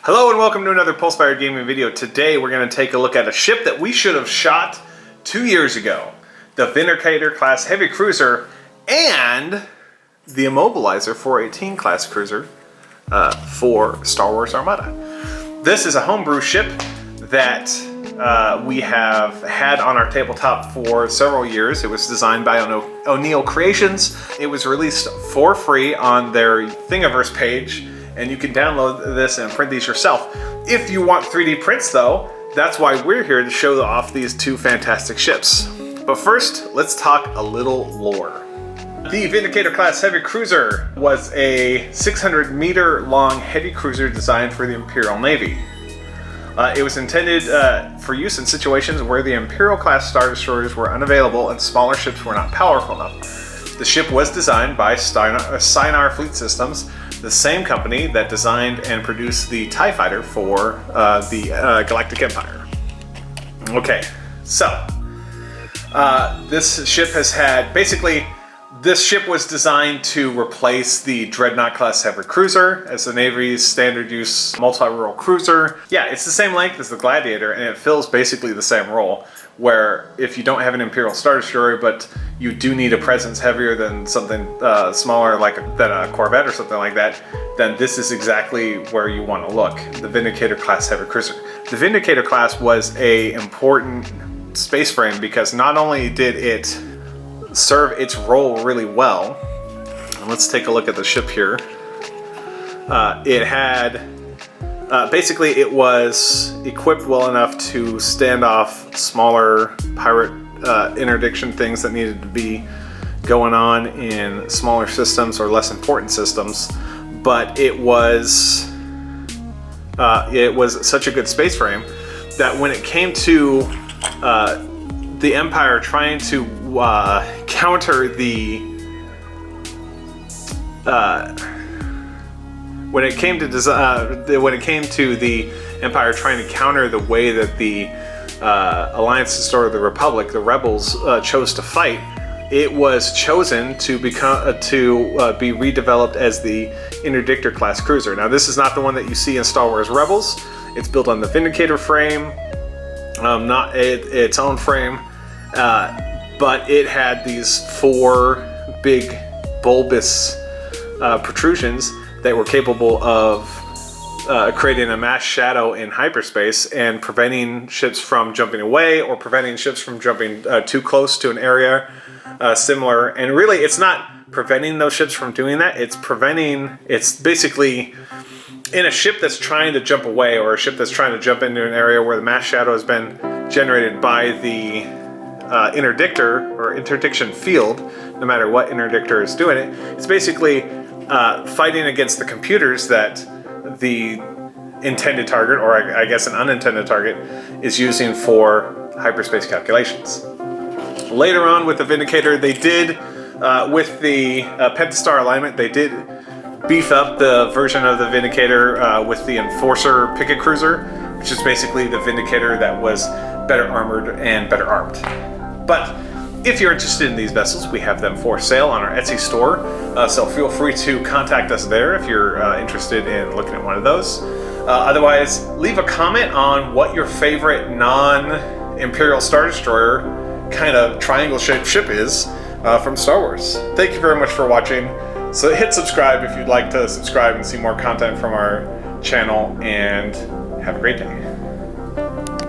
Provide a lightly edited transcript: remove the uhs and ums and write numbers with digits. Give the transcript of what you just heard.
Hello and welcome to another Pulsefire Gaming video. Today we're going to take a look at a ship that we should have shot 2 years ago. The Vindicator class heavy cruiser and the Immobilizer 418 class cruiser for Star Wars Armada. This is a homebrew ship that we have had on our tabletop for several years. It was designed by Onil Creations. It was released for free on their Thingiverse page, and you can download this and print these yourself. If you want 3D prints though, that's why we're here to show off these two fantastic ships. But first, let's talk a little lore. The Vindicator class heavy cruiser was a 600 meter long heavy cruiser designed for the Imperial Navy. It was intended for use in situations where the Imperial class Star Destroyers were unavailable and smaller ships were not powerful enough. The ship was designed by Sinar Fleet Systems, the same company that designed and produced the TIE Fighter for the Galactic Empire. Okay, so this ship has had, basically, this ship was designed to replace the Dreadnought class heavy cruiser as the Navy's standard use multi-role cruiser. Yeah, it's the same length as the Gladiator and it fills basically the same role, where if you don't have an Imperial Star Destroyer but you do need a presence heavier than something smaller than a Corvette or something like that, then this is exactly where you want to look, the Vindicator class heavy cruiser. The Vindicator class was an important space frame because not only did it serve its role really well, and let's take a look at the ship here. It had basically, it was equipped well enough to stand off smaller pirate interdiction things that needed to be going on in smaller systems or less important systems. But it was such a good space frame that when it came to the Empire trying to counter the when it came to the Empire trying to counter the way that the Alliance Destroyer the Republic, the rebels, chose to fight, it was chosen to become be redeveloped as the Interdictor class cruiser. Now, this is not the one that you see in Star Wars Rebels. It's built on the Vindicator frame, not its own frame, but it had these four big bulbous protrusions that were capable of creating a mass shadow in hyperspace and preventing ships from jumping away or preventing ships from jumping too close to an area similar. And really, it's not preventing those ships from doing that. It's basically in a ship that's trying to jump away or a ship that's trying to jump into an area where the mass shadow has been generated by the interdictor or interdiction field, no matter what interdictor is doing it. It's basically fighting against the computers that the intended target, or I guess an unintended target, is using for hyperspace calculations. Later on with the Vindicator, they did, with the Pentastar alignment, they did beef up the version of the Vindicator with the Enforcer picket cruiser, which is basically the Vindicator that was better armored and better armed. But if you're interested in these vessels, we have them for sale on our Etsy store, so feel free to contact us there if you're interested in looking at one of those. Otherwise, leave a comment on what your favorite non-Imperial Star Destroyer kind of triangle-shaped ship is from Star Wars. Thank you very much for watching. So hit subscribe if you'd like to subscribe and see more content from our channel, and have a great day.